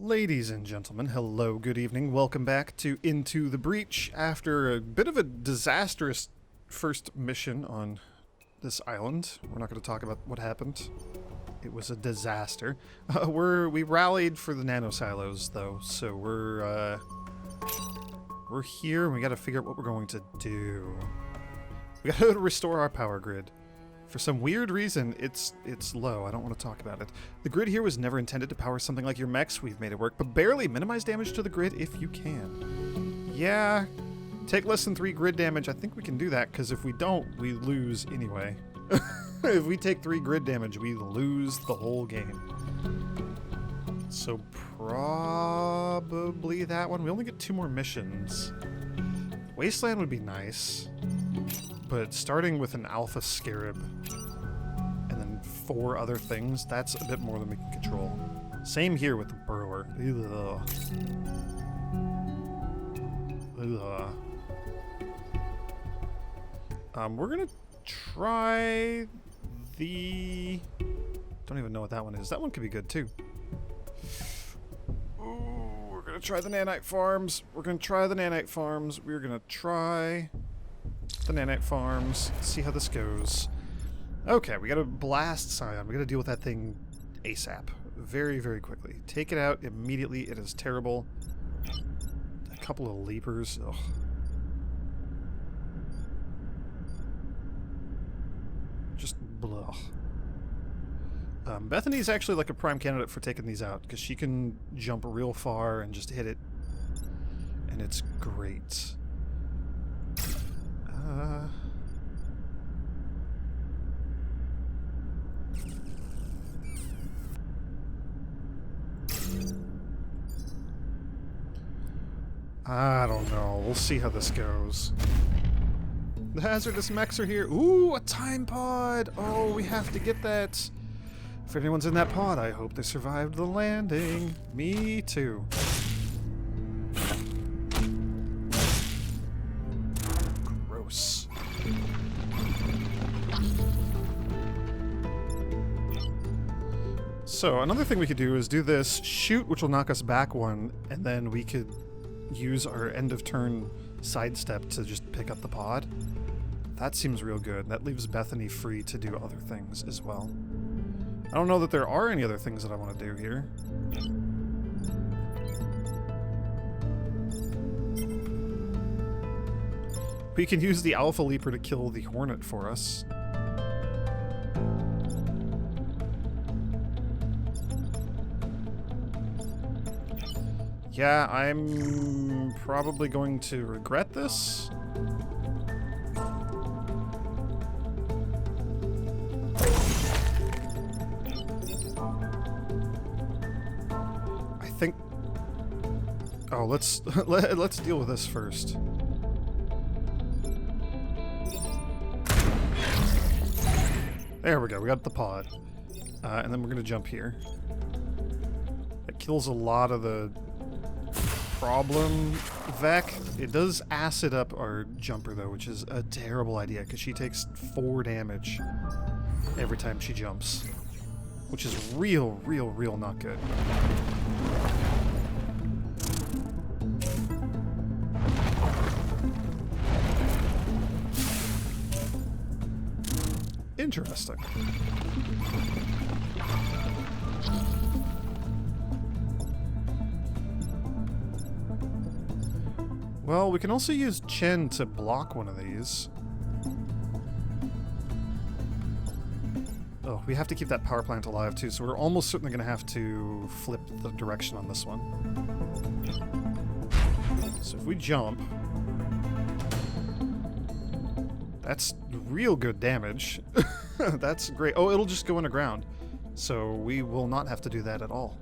Ladies and gentlemen, hello, good evening. Welcome back to Into the Breach after a bit of a disastrous first mission on this island. We're not going to talk about what happened. It was a disaster. We rallied for the nano silos though, so we're here and we got to figure out what we're going to do. We got to restore our power grid. For some weird reason, it's low. I don't want to talk about it. The grid here was never intended to power something like your mechs. We've made it work, but barely. Minimize damage to the grid if you can. Yeah, take less than 3 grid damage. I think we can do that, because if we don't, we lose anyway. If we take 3 grid damage, we lose the whole game. So probably that one. We only get 2 more missions. Wasteland would be nice. But starting with an Alpha Scarab and then 4 other things, that's a bit more than we can control. Same here with the Burrower. Ugh. Ugh. We're gonna try the... Don't even know what that one is. That one could be good too. Ooh, we're gonna try the nanite farms. We're gonna try the nanite farms. We're gonna try... the nanite farms. See how this goes. Okay, we gotta blast Scion. We gotta deal with that thing ASAP. Very, very quickly. Take it out immediately. It is terrible. A couple of leapers. Ugh. Just blah. Bethany's actually like a prime candidate for taking these out, because she can jump real far and just hit it. And it's great. I don't know. We'll see how this goes. The hazardous mechs are here. Ooh, a time pod! Oh, we have to get that. If anyone's in that pod, I hope they survived the landing. Me too. Gross. So, another thing we could do is do this shoot, which will knock us back 1, and then we could use our end of turn sidestep to just pick up the pod. That seems real good. That leaves Bethany free to do other things as well. I don't know that there are any other things that I want to do here. We can use the Alpha Leaper to kill the Hornet for us. Yeah, I'm probably going to regret this. I think... Oh, let's deal with this first. There we go, we got the pod. And then we're gonna jump here. It kills a lot of the problem Vec. It does acid up our jumper though, which is a terrible idea because she takes 4 damage every time she jumps, which is real not good. Interesting. Well, we can also use Chen to block one of these. Oh, we have to keep that power plant alive too, so we're almost certainly going to have to flip the direction on this one. So if we jump... That's real good damage. That's great. Oh, it'll just go underground. So we will not have to do that at all.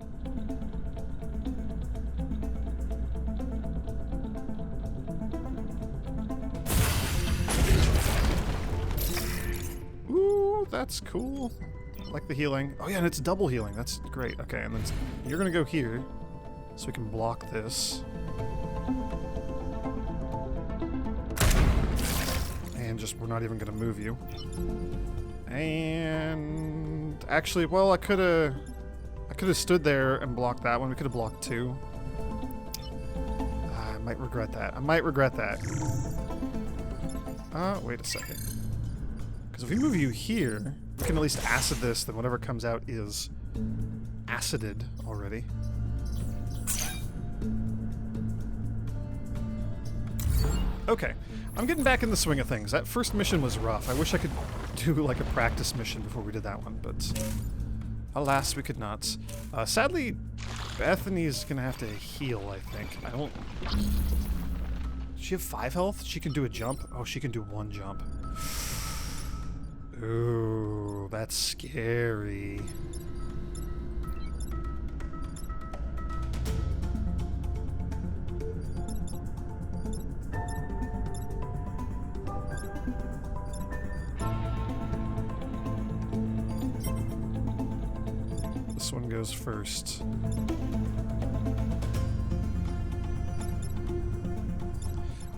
That's cool. I like the healing. Oh yeah, and it's double healing. That's great. Okay, and then you're gonna go here, so we can block this. And just, we're not even gonna move you. And actually, well, I could could have stood there and blocked that one. We could have blocked 2. I might regret that. I might regret that. Wait a second. Because if we move you here, we can at least acid this, then whatever comes out is acided already. Okay, I'm getting back in the swing of things. That first mission was rough. I wish I could do like a practice mission before we did that one, but alas, we could not. Sadly, Bethany's gonna have to heal, I think. I don't... Does she have 5 health? She can do a jump? Oh, she can do 1 jump. Ooh, that's scary. This one goes first.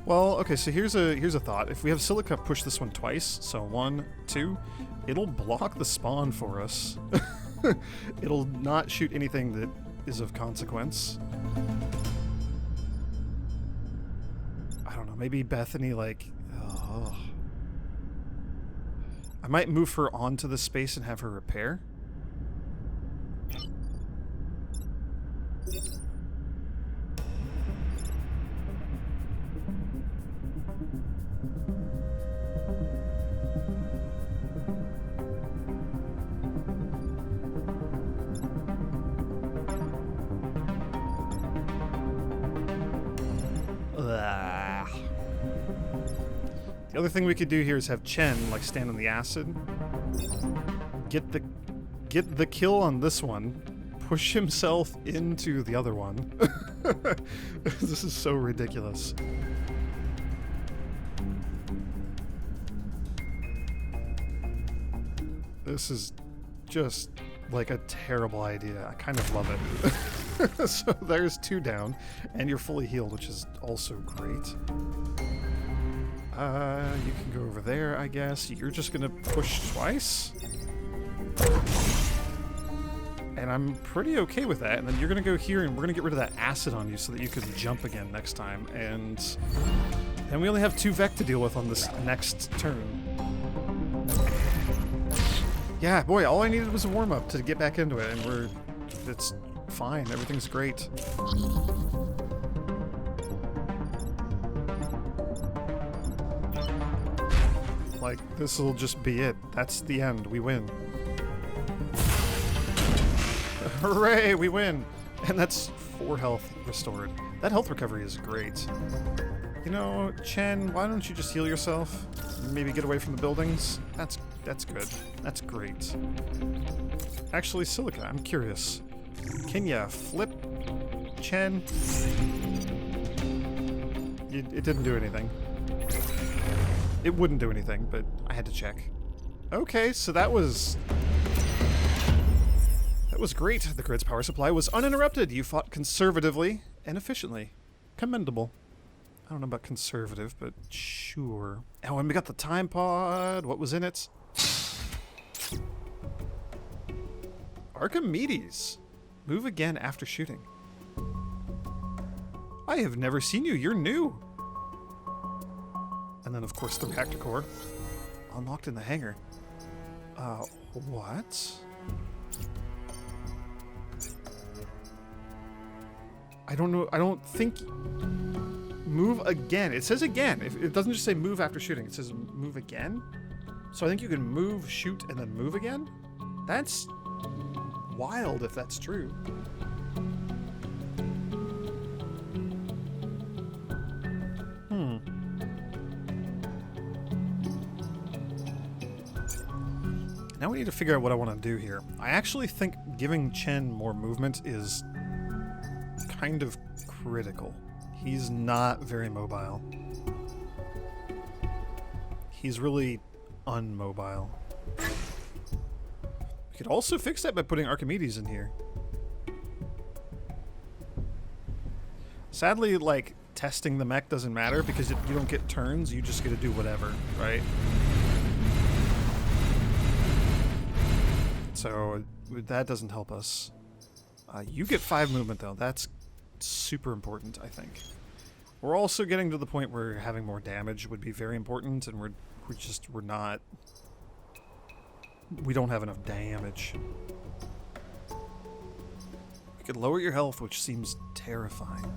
Well, okay, so here's a thought. If we have Silica push this one twice, so 1, 2, it'll block the spawn for us. It'll not shoot anything that is of consequence. I don't know, maybe Bethany, like... Oh. I might move her onto the space and have her repair. The other thing we could do here is have Chen like stand on the acid, get the kill on this one, push himself into the other one. This is so ridiculous. This is just like a terrible idea. I kind of love it. So there's 2 down, and you're fully healed, which is also great. You can go over there, I guess. You're just gonna push twice? And I'm pretty okay with that. And then you're gonna go here, and we're gonna get rid of that acid on you so that you can jump again next time. And we only have 2 Vec to deal with on this next turn. Yeah, boy, all I needed was a warm-up to get back into it, and it's fine. Everything's great. Like, this'll just be it. That's the end. We win. Hooray, we win! And that's 4 health restored. That health recovery is great. You know, Chen, why don't you just heal yourself? Maybe get away from the buildings? That's good. That's great. Actually, Silica, I'm curious. Can ya flip Chen? It didn't do anything. It wouldn't do anything, but I had to check. Okay, so that was great. The grid's power supply was uninterrupted. You fought conservatively and efficiently. Commendable. I don't know about conservative, but sure. Oh, and we got the time pod. What was in it? Archimedes. Move again after shooting. I have never seen you. You're new. And then, of course, the reactor core. Unlocked in the hangar. What? I don't know. I don't think... Move again. It says again. It doesn't just say move after shooting. It says move again. So I think you can move, shoot, and then move again? That's wild if that's true. Now we need to figure out what I want to do here. I actually think giving Chen more movement is kind of critical. He's not very mobile. He's really unmobile. We could also fix that by putting Archimedes in here. Sadly, like, testing the mech doesn't matter because you don't get turns, you just get to do whatever, right? So that doesn't help us. You get 5 movement, though. That's super important, I think. We're also getting to the point where having more damage would be very important, and we're not... We don't have enough damage. We could lower your health, which seems terrifying.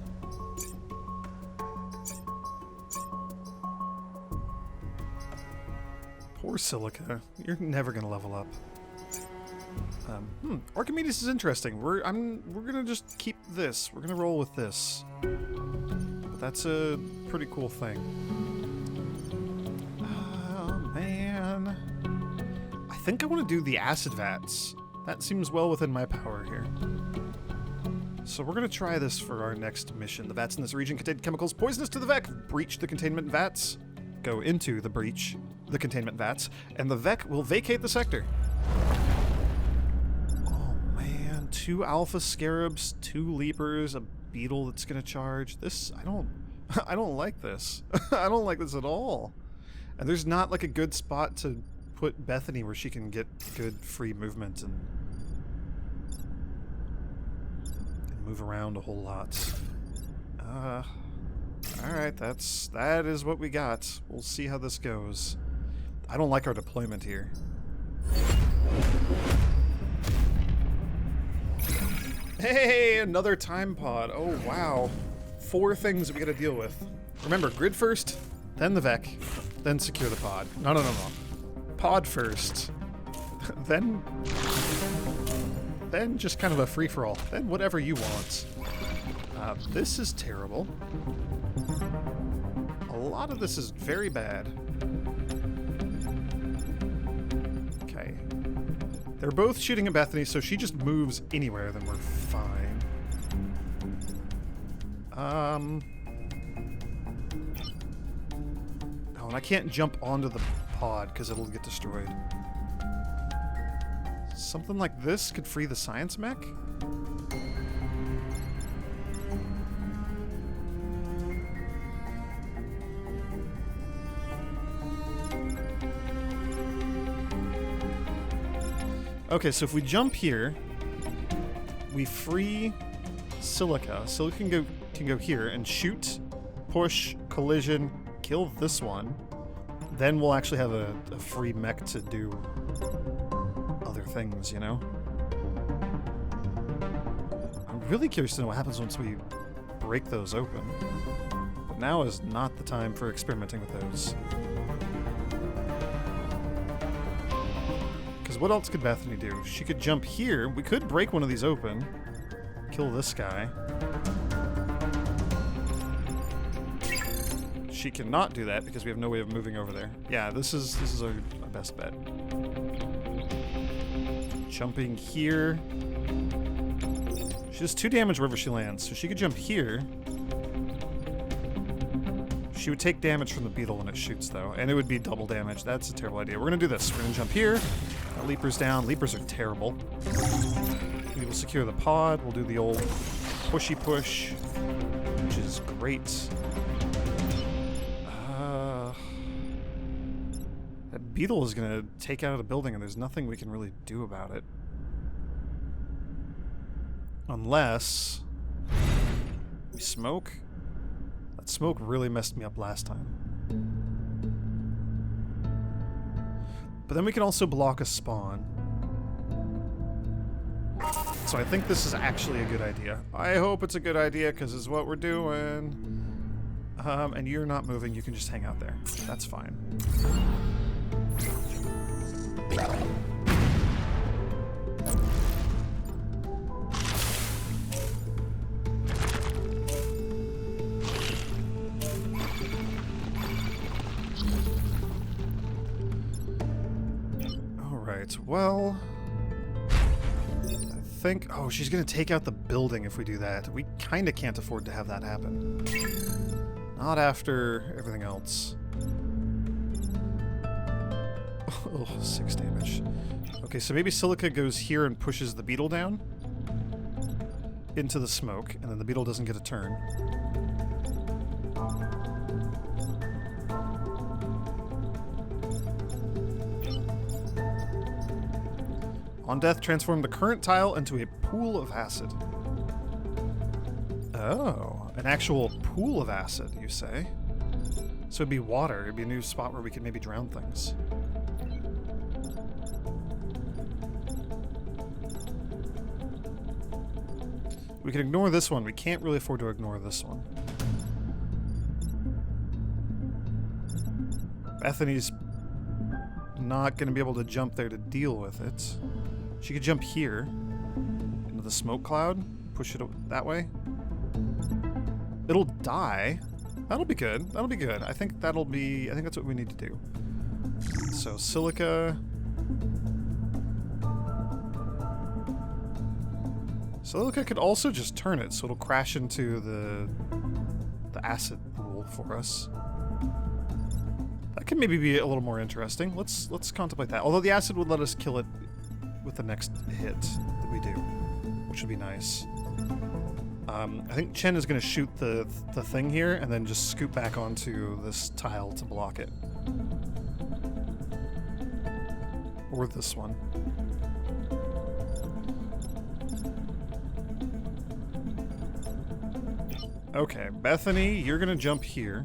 Poor Silica. You're never gonna level up. Archimedes is interesting. We're gonna just keep this. We're gonna roll with this. But that's a pretty cool thing. Oh man. I think I want to do the acid vats. That seems well within my power here. So we're gonna try this for our next mission. The vats in this region contain chemicals poisonous to the Vec. Breach the containment vats. Go into the breach, the containment vats, and the Vec will vacate the sector. 2 alpha scarabs, 2 leapers, a beetle that's gonna charge. This, I don't like this. I don't like this at all. And there's not like a good spot to put Bethany where she can get good free movement and move around a whole lot. Alright, that is what we got. We'll see how this goes. I don't like our deployment here. Hey, another time pod. Oh, wow. 4 things that we gotta deal with. Remember, grid first, then the Vec, then secure the pod. No. Pod first. then just kind of a free-for-all. Then whatever you want. This is terrible. A lot of this is very bad. Okay. They're both shooting at Bethany, so she just moves anywhere, then we're fine. Oh, and I can't jump onto the pod because it'll get destroyed. Something like this could free the science mech? Okay, so if we jump here, we free Silica. Silica can go here and shoot, push, collision, kill this one. Then we'll actually have a free mech to do other things, you know? I'm really curious to know what happens once we break those open. But now is not the time for experimenting with those. What else could Bethany do? She could jump here. We could break one of these open. Kill this guy. She cannot do that because we have no way of moving over there. Yeah, this is our best bet. Jumping here. She does 2 damage wherever she lands, so she could jump here. She would take damage from the beetle when it shoots, though, and it would be double damage. That's a terrible idea. We're gonna do this. We're gonna jump here. That leaper's down. Leapers are terrible. We will secure the pod. We'll do the old pushy push, which is great. That beetle is gonna take out of the building, and there's nothing we can really do about it. Unless we smoke. That smoke really messed me up last time. But then we can also block a spawn. So I think this is actually a good idea. I hope it's a good idea, because it's what we're doing. And you're not moving, you can just hang out there. That's fine. Well, I think... Oh, she's going to take out the building if we do that. We kind of can't afford to have that happen. Not after everything else. Oh, 6 damage. Okay, so maybe Silica goes here and pushes the beetle down into the smoke, and then the beetle doesn't get a turn. On death, transform the current tile into a pool of acid. Oh, an actual pool of acid, you say? So it'd be water. It'd be a new spot where we could maybe drown things. We can ignore this one. We can't really afford to ignore this one. Bethany's not going to be able to jump there to deal with it. She could jump here into the smoke cloud, push it that way. It'll die. That'll be good. That'll be good. I think that's what we need to do. So silica. Silica could also just turn it, so it'll crash into the acid pool for us. That could maybe be a little more interesting. Let's contemplate that. Although the acid would let us kill it with the next hit that we do, which would be nice. I think Chen is going to shoot the thing here and then just scoot back onto this tile to block it. Or this one. Okay, Bethany, you're going to jump here.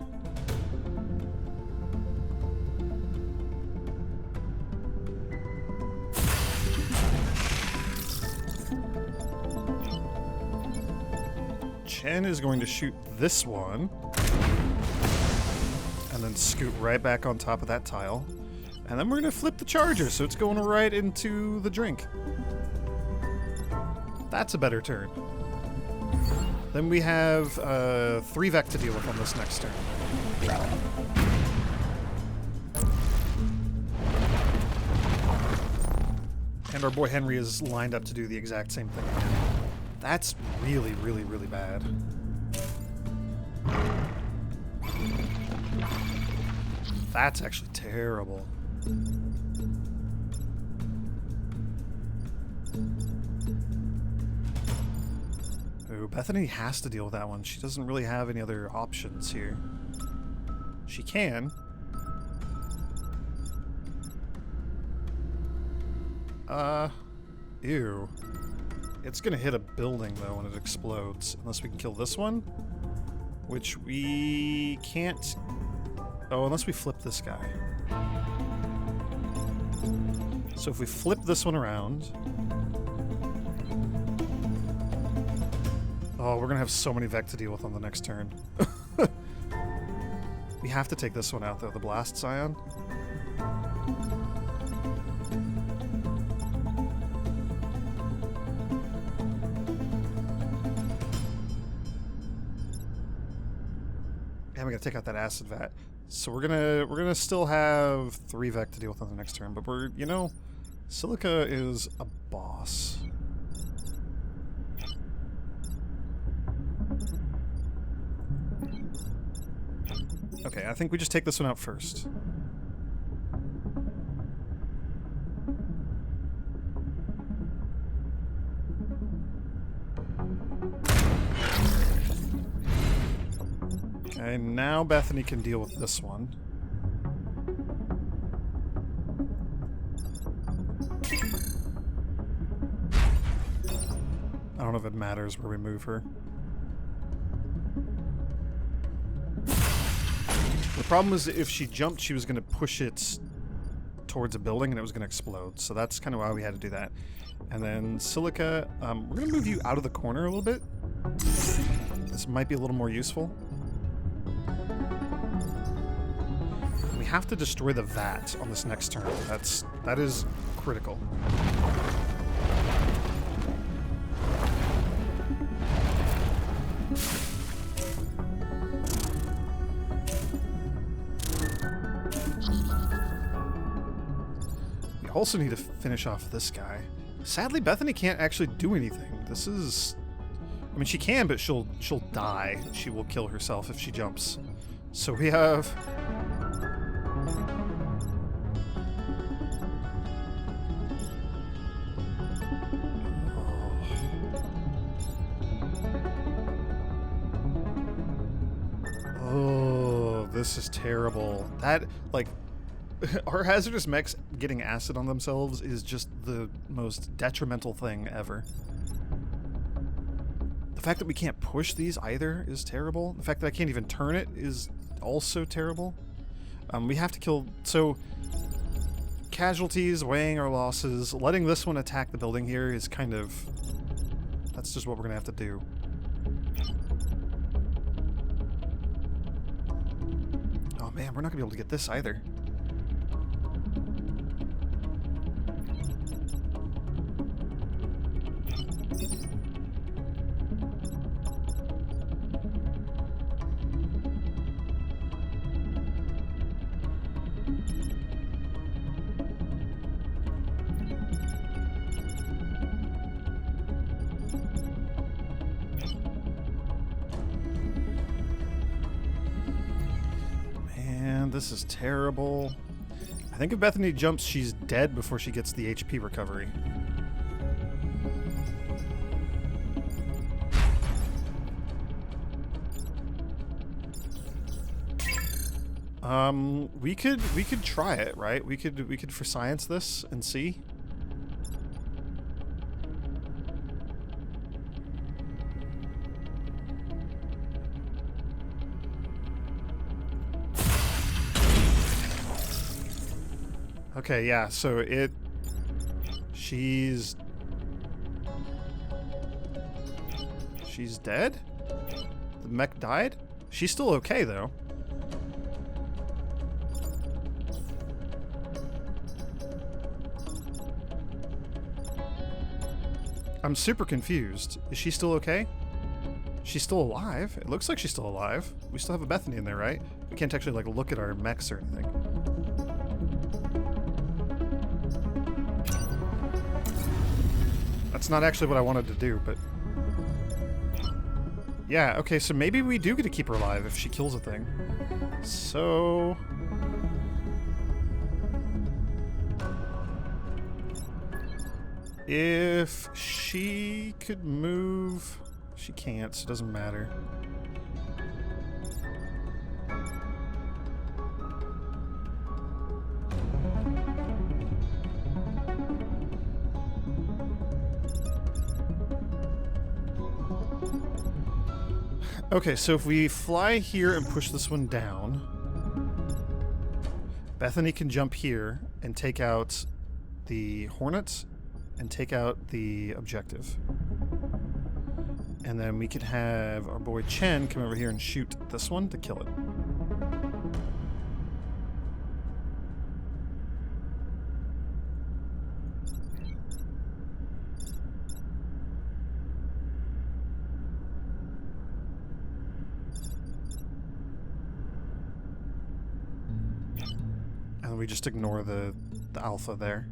Chen is going to shoot this one. And then scoot right back on top of that tile. And then we're going to flip the charger, so it's going right into the drink. That's a better turn. Then we have 3 Vec to deal with on this next turn. And our boy Henry is lined up to do the exact same thing again. That's really, really, really bad. That's actually terrible. Ooh, Bethany has to deal with that one. She doesn't really have any other options here. She can. Ew. It's gonna hit a building, though, when it explodes. Unless we can kill this one. Which we can't... Oh, unless we flip this guy. So if we flip this one around... Oh, we're gonna have so many Vec to deal with on the next turn. We have to take this one out, though, the Blast Scion. And we gotta take out that acid vat. So we're gonna still have 3 Vec to deal with on the next turn, but we're, you know, Silica is a boss. Okay, I think we just take this one out first. Okay, now Bethany can deal with this one. I don't know if it matters where we move her. The problem is if she jumped, she was going to push it towards a building and it was going to explode. So that's kind of why we had to do that. And then Silica, we're going to move you out of the corner a little bit. This might be a little more useful. We have to destroy the vat on this next turn. That is critical. We also need to finish off this guy. Sadly, Bethany can't actually do anything. This is... I mean, she can, but she'll die. She will kill herself if she jumps. So we have... Oh, this is terrible. That, like... Our hazardous mechs getting acid on themselves is just the most detrimental thing ever. The fact that we can't push these either is terrible. The fact that I can't even turn it is also terrible. We have to kill... So, casualties, weighing our losses, letting this one attack the building here is kind of... That's just what we're going to have to do. Oh man, we're not going to be able to get this either. This is terrible. I think if Bethany jumps, she's dead before she gets the HP recovery. We could try it, right? We could for science this and see. Okay, yeah, so she's dead? The mech died? She's still okay, though. I'm super confused. Is she still okay? She's still alive? It looks like she's still alive. We still have a Bethany in there, right? We can't actually, like, look at our mechs or anything. That's not actually what I wanted to do, but... Yeah, okay, so maybe we do get to keep her alive if she kills a thing. So... If she could move... She can't, so it doesn't matter. Okay, so if we fly here and push this one down, Bethany can jump here and take out the Hornets and take out the objective. And then we could have our boy Chen come over here and shoot this one to kill it. And we just ignore the alpha there.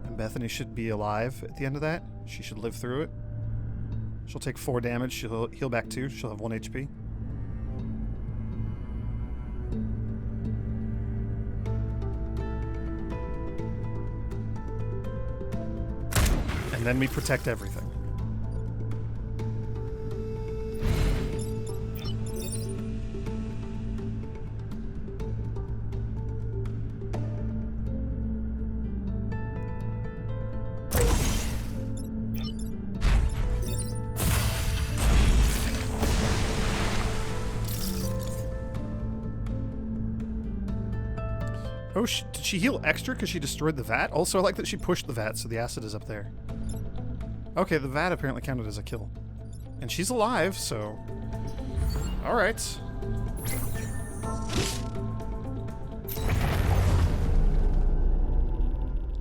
And Bethany should be alive at the end of that. She should live through it. She'll take 4 damage. She'll heal back 2. She'll have 1 HP. And then we protect everything. Oh, did she heal extra because she destroyed the vat? Also, I like that she pushed the vat, so the acid is up there. Okay, the vat apparently counted as a kill. And she's alive, so... Alright.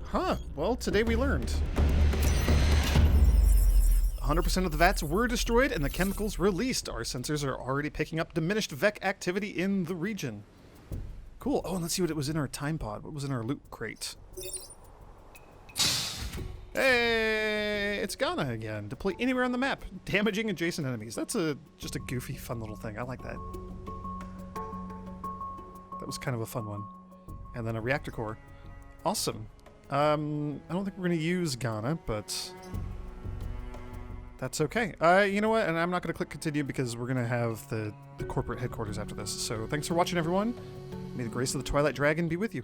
Huh. Well, today we learned. 100% of the vats were destroyed and the chemicals released. Our sensors are already picking up diminished VEC activity in the region. Cool. Oh, and let's see what it was in our time pod. What was in our loot crate? Hey, it's Ghana again. Deploy anywhere on the map, damaging adjacent enemies. That's just a goofy, fun little thing. I like that. That was kind of a fun one. And then a reactor core. Awesome. I don't think we're going to use Ghana, but that's okay. You know what? And I'm not going to click continue because we're going to have the corporate headquarters after this. So thanks for watching, everyone. May the grace of the Twilight Dragon be with you.